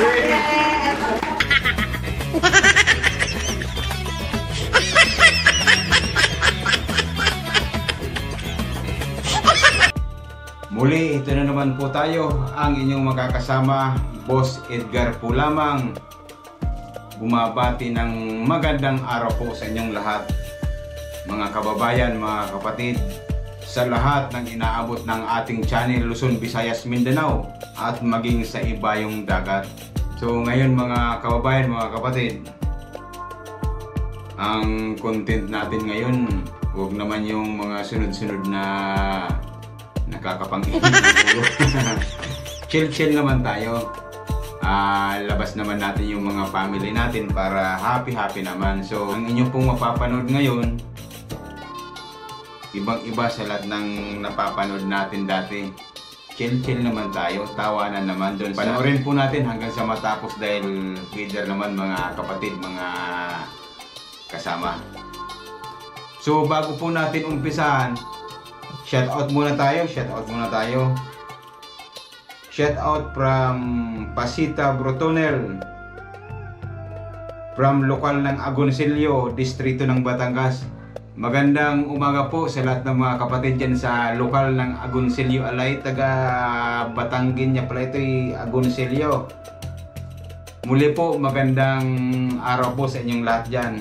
Muli, ito na naman po tayo, ang inyong makakasama, Boss Edgar po lamang. Bumabati ng magandang araw po sa inyong lahat, mga kababayan, mga kapatid, sa lahat ng inaabot ng ating channel Luzon, Visayas, Mindanao, at maging sa iba yung dagat. So ngayon mga kababayan, mga kapatid, ang content natin ngayon, huwag naman yung mga sunod-sunod na nakakapangingin ng ulo. Chill naman tayo. Labas naman natin yung mga family natin para happy naman. So ang inyo pong mapapanood ngayon, ibang-iba sa lahat ng napapanood natin dati. Chill naman tayo, tawanan naman doon. Panoorin po natin hanggang sa matapos dahil leader naman mga kapatid, mga kasama. So bago po natin umpisahan, shoutout muna tayo. Shoutout from Pasita Brotonel, from lokal ng Agoncillo, distrito ng Batangas. Magandang umaga po sa lahat ng mga kapatid dyan sa lokal ng Agoncillo. Alay, taga Batanggin niya pala ito, Agoncillo. Muli po, magandang araw po sa inyong lahat dyan.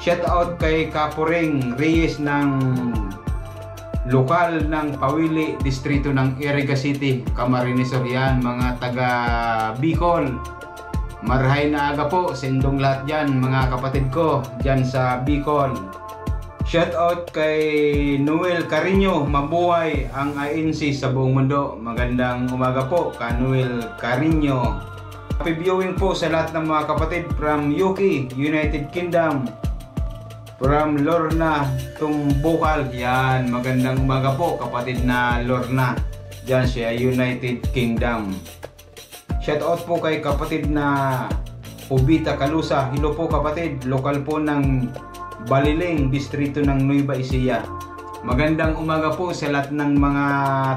Shoutout kay Kapuring Reyes ng lokal ng Pawili, distrito ng Iriga City, Camarines Orian, mga taga Bicol. Marahay na aga po sa inyong lahat dyan, mga kapatid ko dyan sa Bicol. Shoutout kay Noel Carino, mabuhay ang ANC sa buong mundo. Magandang umaga po ka Noel Carino. Happy viewing po sa lahat ng mga kapatid from UK, United Kingdom. From Lorna, Tumbukal. Yan, magandang umaga po kapatid na Lorna, dyan siya United Kingdom. Shoutout po kay kapatid na Ubita Kalusa. Hello po kapatid, lokal po ng Baliling, distrito ng Nueva Ecija. Magandang umaga po sa lahat ng mga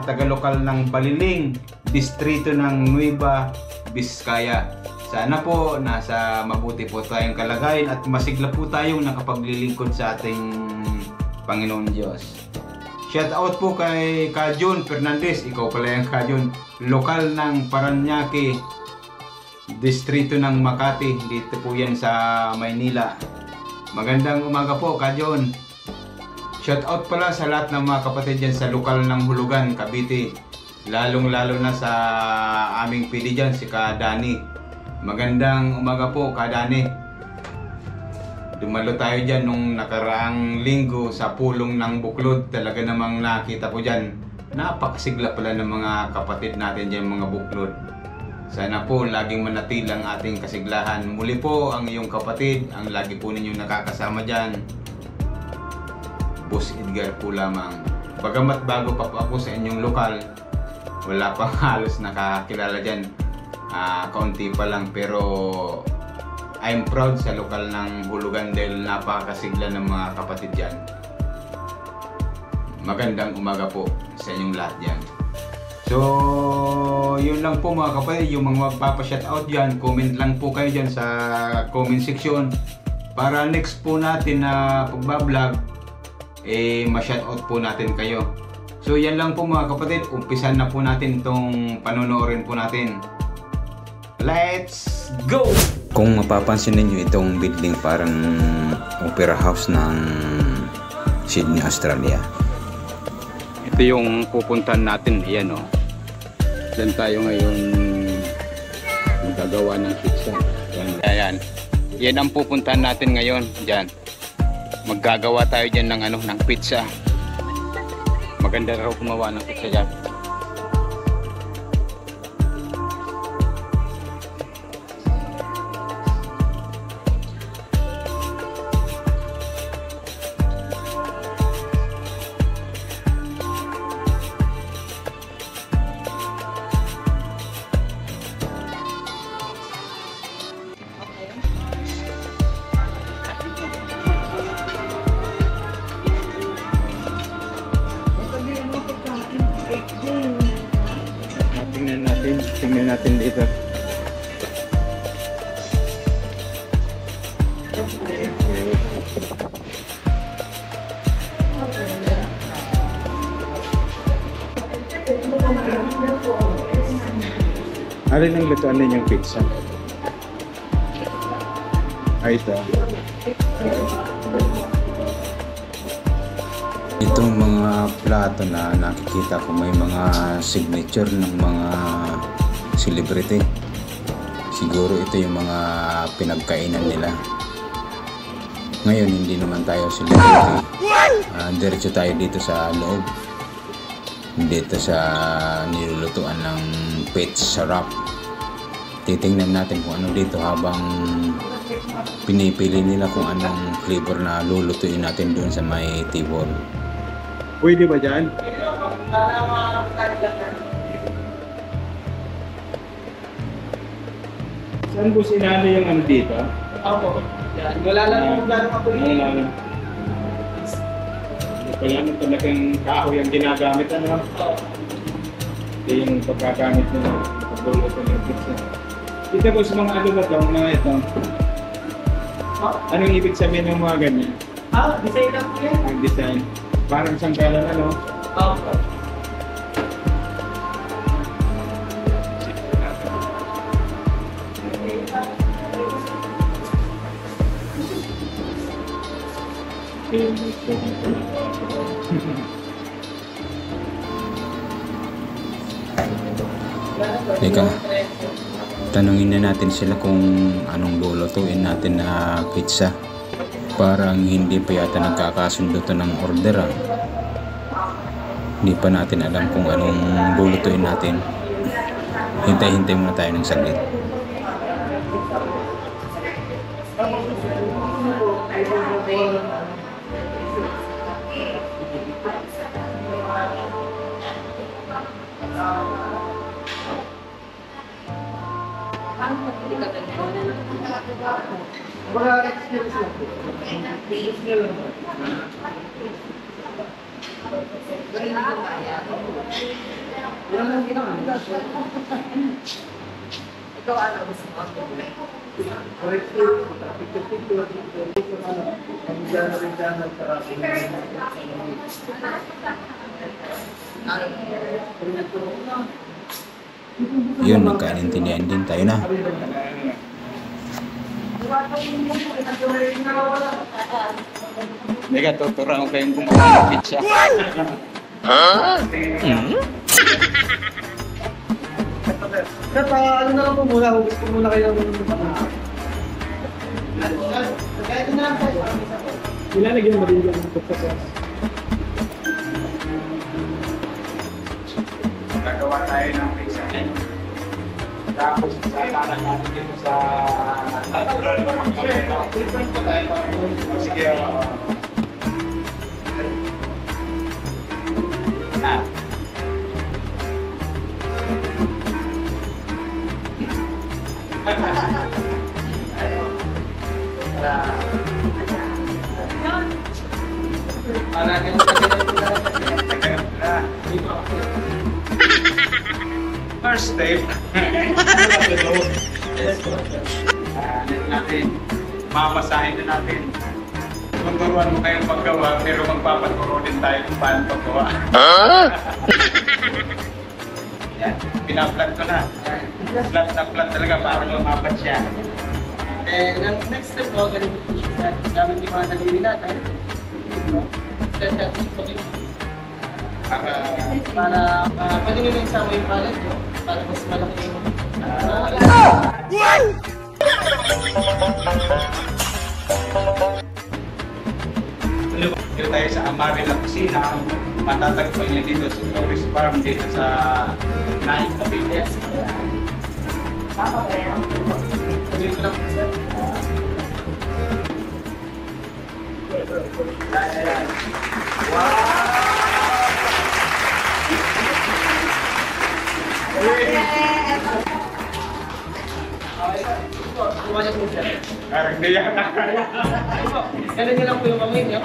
taga-lokal ng Baliling, distrito ng Nueva Vizcaya. Sana po nasa mabuti po tayong kalagayan at masigla po tayong nakapaglilingkod sa ating Panginoon Diyos. Shout out po kay Kajon Fernandez, ikaw pala yung Kajon, lokal ng Paranaque, distrito ng Makati, dito po yan sa Maynila. Magandang umaga po Kajon. Shout out pala sa lahat ng mga kapatid dyan sa lokal ng Hulugan, Cavite, lalong-lalo na sa aming pili dyan, si Kadani. Magandang umaga po Kadani. Dumalo tayo dyan nung nakaraang linggo sa pulong ng Buklod. Talaga namang nakita ko dyan, napakasigla pala ng mga kapatid natin dyan, mga Buklod. Sana po laging manatili ang ating kasiglahan. Muli po ang iyong kapatid, ang lagi po ninyong nakakasama dyan, Boss Edgar po lamang. Bagamat bago pa po ako sa inyong lokal, wala pang halos nakakilala dyan. Kaunti pa lang, pero I'm proud sa lokal ng Hulugan dahil napakasigla ng mga kapatid dyan. Magandang umaga po sa inyong lahat dyan. So yun lang po mga kapatid, yung mga magpapa-shoutout dyan, comment lang po kayo dyan sa comment section para next po natin na pagbablog ma-shoutout po natin kayo. So yan lang po mga kapatid, umpisan na po natin itong panonoorin po natin. Let's go! Kung mapapansin ninyo, itong building parang opera house ng Sydney, Australia. Ito yung pupuntahan natin. Ayan o. Diyan tayo ngayon magagawa ng pizza. Ayan. Yan ang pupuntahan natin ngayon. Diyan. Maggagawa tayo dyan ng pizza. Maganda raw gumawa ng pizza dyan. Tingnan natin dito. Alin ang lutuan ninyong pizza? Ay, ito. Itong mga plato na nakikita ko may mga signature ng mga celebrity. Siguro ito yung mga pinagkainan nila. Ngayon hindi naman tayo celebrity. Diretso tayo dito sa loob. Dito sa nilulutuan ng pizza wrap. Titingnan natin kung ano dito habang pinipili nila kung anong flavor na lulutuin natin doon sa may table. Pwede ba dyan? Saan po sinali yung ano dito? Opo. Yan. Wala lang kung gano'ng kapulihin. Wala lang. Wala na talagang kahoy ang ginagamit, ano? Ito yung pagkagamit nila. Pagbulo ko ng pizza. Dito po sa mga ano ba ito, mga ito. Anong ibig sabihin ng mga ganyan? Design lang po yan. Ang design. Parang sangkalan, ano? Opo. Teka, tanungin na natin sila kung anong lulutuin natin na pizza. Parang hindi pa yata nagkakasundo to ng order ah. Hindi pa natin alam kung anong lulutuin natin. Hintay-hintay muna tayo ng saglit. Mga experience lang po. Yan lang ginawa. Ikaw ano gusto mo? Correct po. Ang gano'n rin dyan para Yun, nagkaintindihan din tayo na. Teka, tuturuan ko kayong gumawa ng pizza. ano na lang po muna, hugas po muna kayo ng Ilalagyan mo rin dyan ng pizza. Gagawa tayo ng pizza. Tapos sasara natin dito sa natural na magkakita. Sige. First step, natin, mamasahin na natin. Tuturuan mo kayong paggawa, pero magpapaturo din tayo kung paano paggawa. Yan, pinaplat ko na. Flat na flat talaga para lumapat siya. And ang next step po, ganito po siya. Gamit yung mga nalili natin. Para pwede nyo yung isama yung palette nyo para mas malaki yung Dito tayo sa Amaril na kusina, matatagpuan niya dito sa Tourist Farm dito sa Naik Cavite. Dito lang po sir. Wow! Parang di yan. Ganun nyo lang po yung kamay nyo.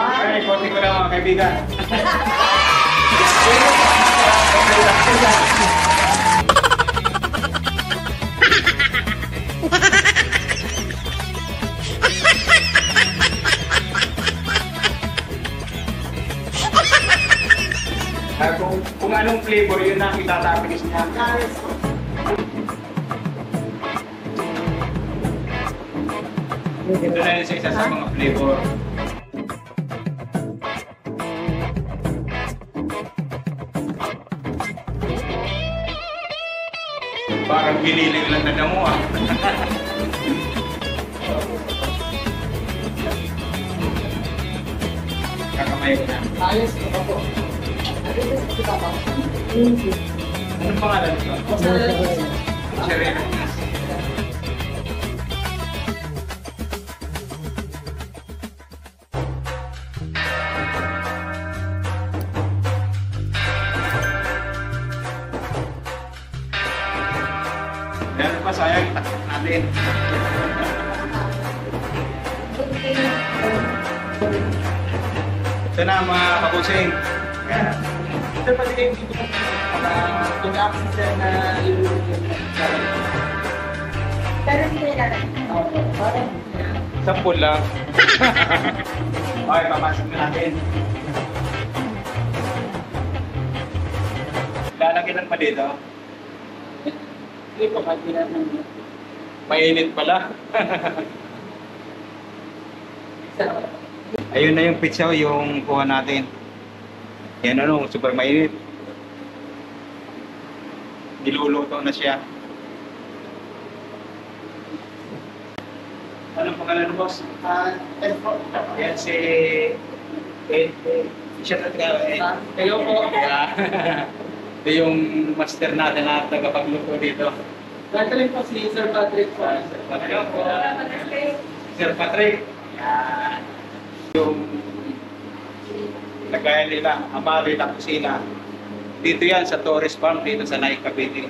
Ay, konti ko lang mga kaibigan. tatapilis niya. Ito na yun sa isa sa mga flavor. Parang giniling lang na damo ah. Kakamay ko na. Ayos, ito po. Anong pangalan ito? Serena. Meron pa sayang itakot natin. Ito na mga kabusing. Ito pati kayo dito. Pag-access na yung Pero hindi na lang. Sampul lang. Okay, papasok na natin. Lalagyan lang pa dito. Hindi po, hindi na lang. Mainit pala. Ayun na yung pizza, yung kuha natin. Yan ano, super mainit. Niluluto na siya. Anong pangalan mo, boss? Yan si... siya talaga. Kayo po. Ito yung master natin na tagapagluto dito. Nataling po si Sir Patrick po. Ayun po. Sir Patrick. Yan. Yung lagayan nila, amari na kusina. Dito yan sa Torres Farm, dito sa Naik, Cavite.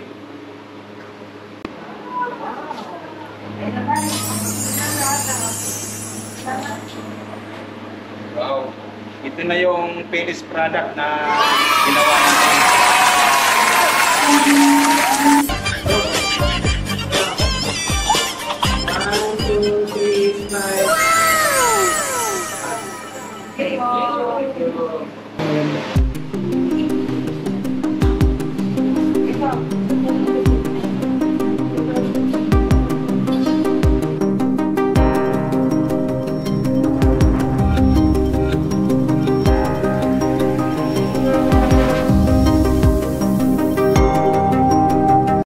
Wow. Ito na yung finished product na ginawa natin.